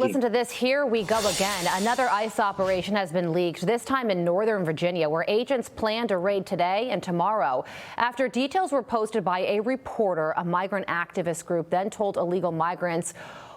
Listen to this. Here we go again. Another ICE operation has been leaked, this time in Northern Virginia, where agents plan to raid today and tomorrow. After details were posted by a reporter, a migrant activist group then told illegal migrants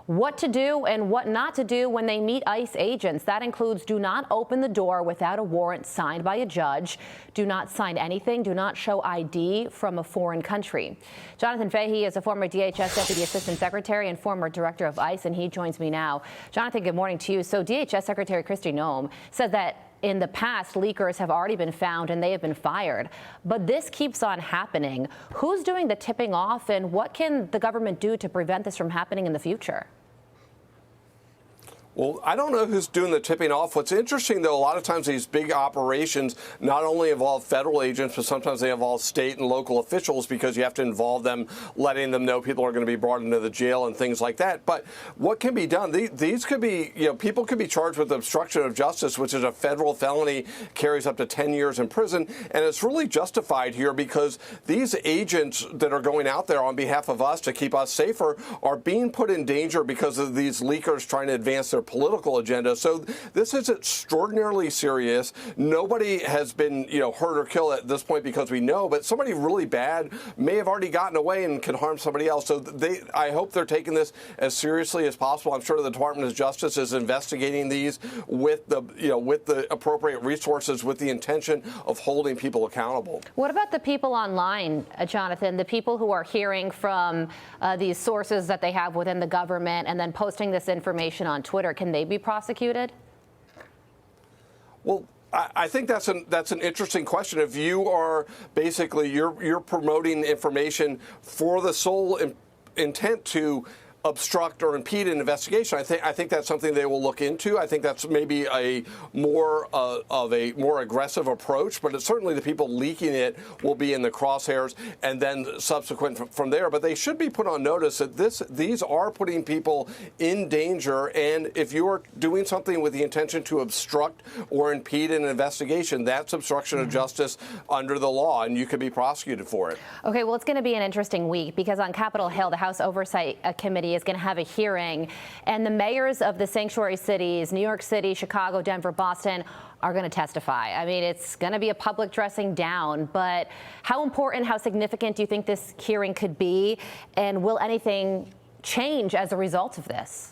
what to do and what not to do when they meet ICE agents. That includes do not open the door without a warrant signed by a judge, do not sign anything, do not show ID from a foreign country. Jonathan Fahey is a former DHS Deputy Assistant Secretary and former Director of ICE, and he joins me now. Jonathan, good morning to you. So DHS Secretary Kristi Noem said that in the past, leakers have already been found and they have been fired. But this keeps on happening. Who's doing the tipping off, and what can the government do to prevent this from happening in the future? Well, I don't know who's doing the tipping off. What's interesting, though, a lot of times these big operations not only involve federal agents, but sometimes they involve state and local officials because you have to involve them, letting them know people are going to be brought into the jail and things like that. But what can be done? These could be, people could be charged with obstruction of justice, which is a federal felony, carries up to 10 years in prison. And it's really justified here because these agents that are going out there on behalf of us to keep us safer are being put in danger because of these leakers trying to advance their political agenda. So this is extraordinarily serious. Nobody has been, hurt or killed at this point because we know, but somebody really bad may have already gotten away and can harm somebody else. So I hope they're taking this as seriously as possible. I'm sure the Department of Justice is investigating these with the appropriate resources with the intention of holding people accountable. What about the people online, Jonathan, the people who are hearing from these sources that they have within the government and then posting this information on Twitter? Can they be prosecuted? Well, I think that's an interesting question. If you are basically you're promoting information for the sole intent to obstruct or impede an investigation, I think that's something they will look into. I think that's maybe a more aggressive approach, but it's certainly the people leaking it will be in the crosshairs and then subsequent from there. But they should be put on notice that these are putting people in danger, and if you are doing something with the intention to obstruct or impede an investigation, that's obstruction of justice under the law, and you could be prosecuted for it. Okay, well, it's going to be an interesting week because on Capitol Hill, the House Oversight Committee is going to have a hearing, and the mayors of the sanctuary cities, New York City, Chicago, Denver, Boston, are going to testify. I mean, it's going to be a public dressing down, but how important, how significant do you think this hearing could be, and will anything change as a result of this?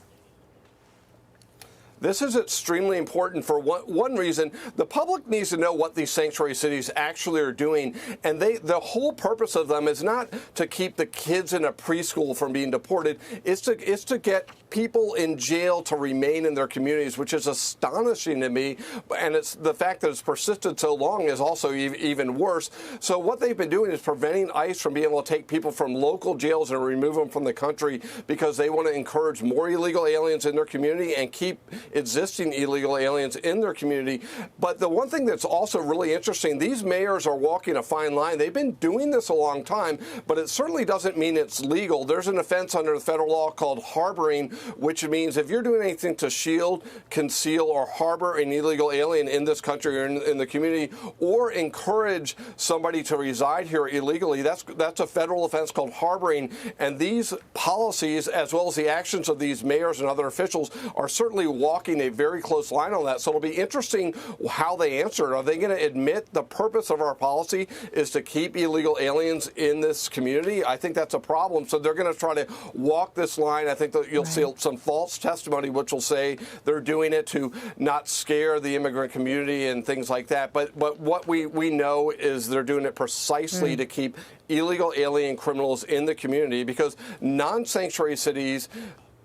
This is extremely important for one reason. The public needs to know what these sanctuary cities actually are doing, and the whole purpose of them is not to keep the kids in a preschool from being deported. It's to get people in jail to remain in their communities, which is astonishing to me. And it's the fact that it's persisted so long is also even worse. So what they've been doing is preventing ICE from being able to take people from local jails and remove them from the country because they want to encourage more illegal aliens in their community and keep existing illegal aliens in their community. But the one thing that's also really interesting, these mayors are walking a fine line. They've been doing this a long time, but it certainly doesn't mean it's legal. There's an offense under the federal law called harboring, which means if you're doing anything to shield, conceal, or harbor an illegal alien in this country or in the community, or encourage somebody to reside here illegally, that's a federal offense called harboring. And these policies, as well as the actions of these mayors and other officials, are certainly walking a very close line on that. So it'll be interesting how they answer it. Are they going to admit the purpose of our policy is to keep illegal aliens in this community? I think that's a problem. So they're going to try to walk this line. I think that you'll see some false testimony which will say they're doing it to not scare the immigrant community and things like that. But what we know is they're doing it precisely to keep illegal alien criminals in the community because non-sanctuary cities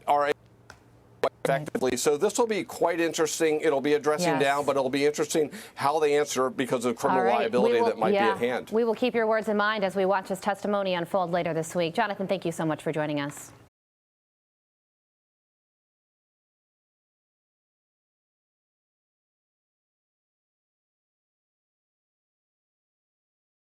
are effectively. So this will be quite interesting. It'll be a dressing down, but it'll be interesting how they answer because of criminal liability that might be at hand. We will keep your words in mind as we watch this testimony unfold later this week. Jonathan, thank you so much for joining us.